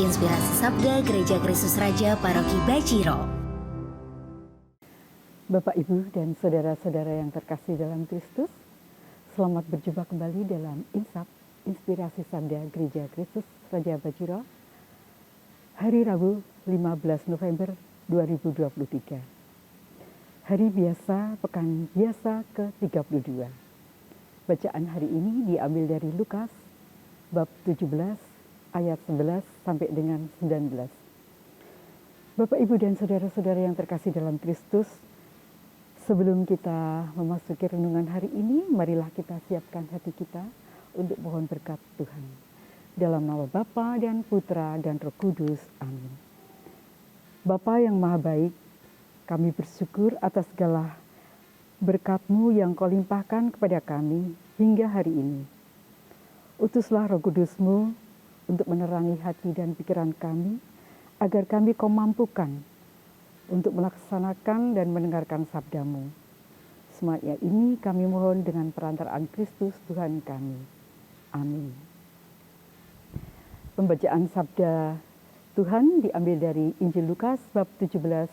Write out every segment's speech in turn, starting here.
Inspirasi Sabda Gereja Kristus Raja Paroki Bajiro. Bapak, Ibu, dan saudara-saudara yang terkasih dalam Kristus, selamat berjumpa kembali dalam Insap, Inspirasi Sabda Gereja Kristus Raja Bajiro, hari Rabu 15 November 2023. Hari biasa, pekan biasa ke-32. Bacaan hari ini diambil dari Lukas, bab 17, ayat 11 sampai dengan 19. Bapak, Ibu, dan saudara-saudara yang terkasih dalam Kristus, sebelum kita memasuki renungan hari ini, marilah kita siapkan hati kita untuk mohon berkat Tuhan. Dalam nama Bapa dan Putra dan Roh Kudus, amin. Bapa yang maha baik, kami bersyukur atas segala berkat-Mu yang Kau limpahkan kepada kami hingga hari ini. Utuslah Roh Kudus-Mu untuk menerangi hati dan pikiran kami, agar kami Kau mampukan untuk melaksanakan dan mendengarkan sabda-Mu. Semuanya ini kami mohon dengan perantaraan Kristus Tuhan kami. Amin. Pembacaan sabda Tuhan diambil dari Injil Lukas bab 17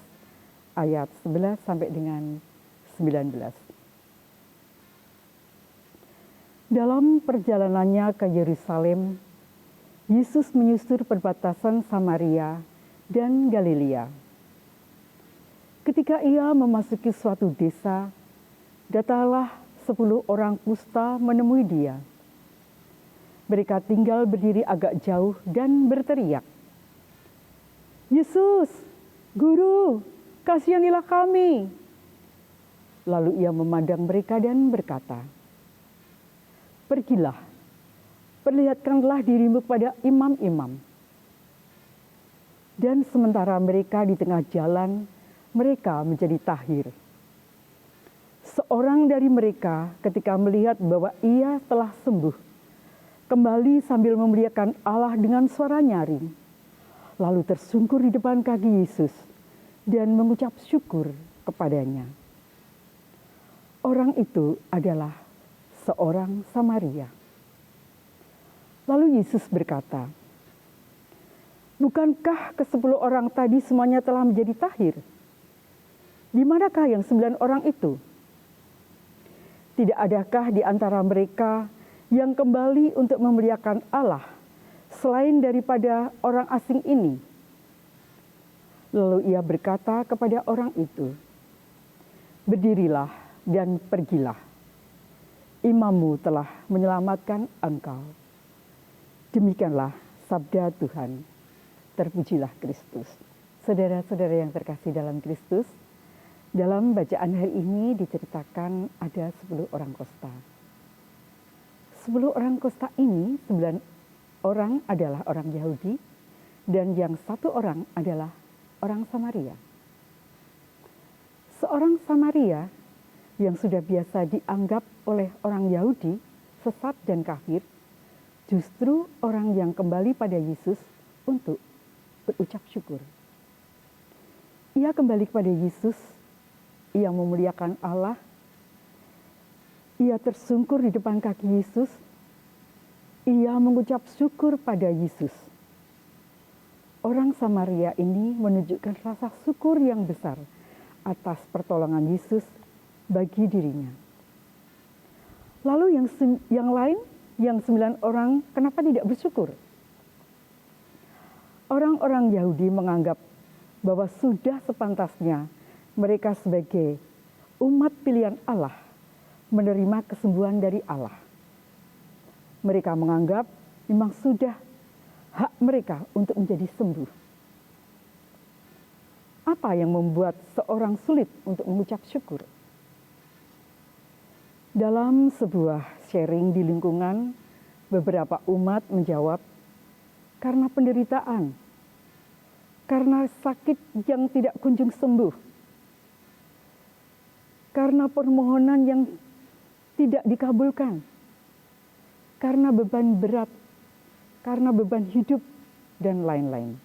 ayat 11 sampai dengan 19. Dalam perjalanannya ke Yerusalem, Yesus menyusur perbatasan Samaria dan Galilea. Ketika ia memasuki suatu desa, datanglah 10 orang kusta menemui dia. Mereka tinggal berdiri agak jauh dan berteriak, "Yesus, Guru, kasihanilah kami." Lalu ia memandang mereka dan berkata, "Pergilah, perlihatkanlah dirimu kepada imam-imam." Dan sementara mereka di tengah jalan, mereka menjadi tahir. Seorang dari mereka ketika melihat bahwa ia telah sembuh, kembali sambil memuliakan Allah dengan suara nyaring, lalu tersungkur di depan kaki Yesus dan mengucap syukur kepadanya. Orang itu adalah seorang Samaria. Lalu Yesus berkata, "Bukankah ke-10 orang tadi semuanya telah menjadi tahir? Di manakah yang 9 orang itu? Tidak adakah di antara mereka yang kembali untuk memuliakan Allah selain daripada orang asing ini?" Lalu ia berkata kepada orang itu, "Berdirilah dan pergilah. Imammu telah menyelamatkan engkau." Demikianlah sabda Tuhan. Terpujilah Kristus. Saudara-saudara yang terkasih dalam Kristus, dalam bacaan hari ini diceritakan ada 10 orang kusta. 10 orang kusta ini, 9 orang adalah orang Yahudi dan yang 1 orang adalah orang Samaria. Seorang Samaria yang sudah biasa dianggap oleh orang Yahudi sesat dan kafir, justru orang yang kembali pada Yesus untuk berucap syukur. Ia kembali kepada Yesus, ia memuliakan Allah, ia tersungkur di depan kaki Yesus, ia mengucap syukur pada Yesus. Orang Samaria ini menunjukkan rasa syukur yang besar atas pertolongan Yesus bagi dirinya. Lalu yang lain, yang 9 orang, kenapa tidak bersyukur? Orang-orang Yahudi menganggap bahwa sudah sepantasnya mereka sebagai umat pilihan Allah menerima kesembuhan dari Allah. Mereka menganggap memang sudah hak mereka untuk menjadi sembuh. Apa yang membuat seorang sulit untuk mengucap syukur? Dalam sebuah sharing di lingkungan, beberapa umat menjawab, karena penderitaan, karena sakit yang tidak kunjung sembuh, karena permohonan yang tidak dikabulkan, karena beban berat, karena beban hidup, dan lain-lain.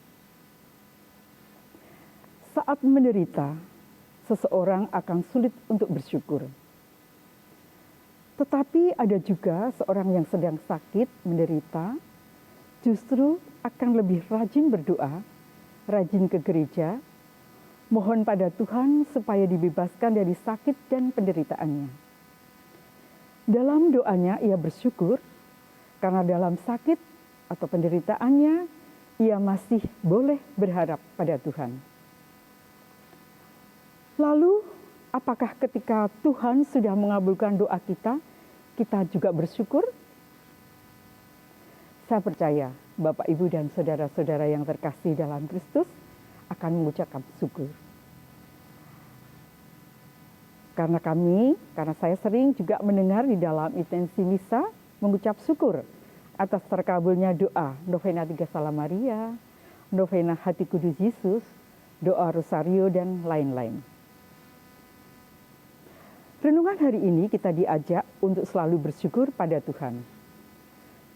Saat menderita, seseorang akan sulit untuk bersyukur. Tetapi ada juga seorang yang sedang sakit, menderita, justru akan lebih rajin berdoa, rajin ke gereja, mohon pada Tuhan supaya dibebaskan dari sakit dan penderitaannya. Dalam doanya ia bersyukur karena dalam sakit atau penderitaannya ia masih boleh berharap pada Tuhan. Lalu, apakah ketika Tuhan sudah mengabulkan doa kita, kita juga bersyukur? Saya percaya Bapak, Ibu, dan saudara-saudara yang terkasih dalam Kristus akan mengucapkan syukur. Karena saya sering juga mendengar di dalam intensi misa mengucap syukur atas terkabulnya doa Novena Tiga Salam Maria, Novena Hati Kudus Yesus, doa Rosario, dan lain-lain. Renungan hari ini kita diajak untuk selalu bersyukur pada Tuhan.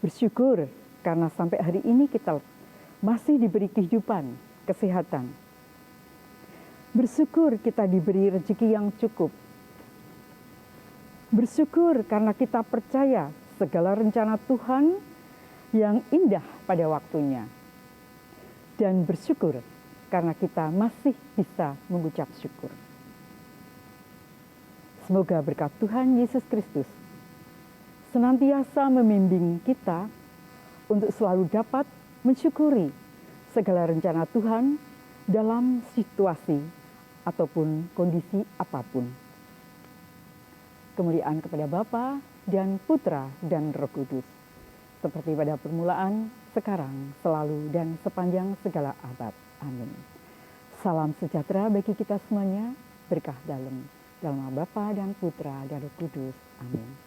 Bersyukur karena sampai hari ini kita masih diberi kehidupan, kesehatan. Bersyukur kita diberi rezeki yang cukup. Bersyukur karena kita percaya segala rencana Tuhan yang indah pada waktunya. Dan bersyukur karena kita masih bisa mengucap syukur. Semoga berkat Tuhan Yesus Kristus senantiasa membimbing kita untuk selalu dapat mensyukuri segala rencana Tuhan dalam situasi ataupun kondisi apapun. Kemuliaan kepada Bapa dan Putra dan Roh Kudus, seperti pada permulaan, sekarang, selalu, dan sepanjang segala abad. Amin. Salam sejahtera bagi kita semuanya, berkah dalam nama Bapa dan Putra dan Roh Kudus. Amin.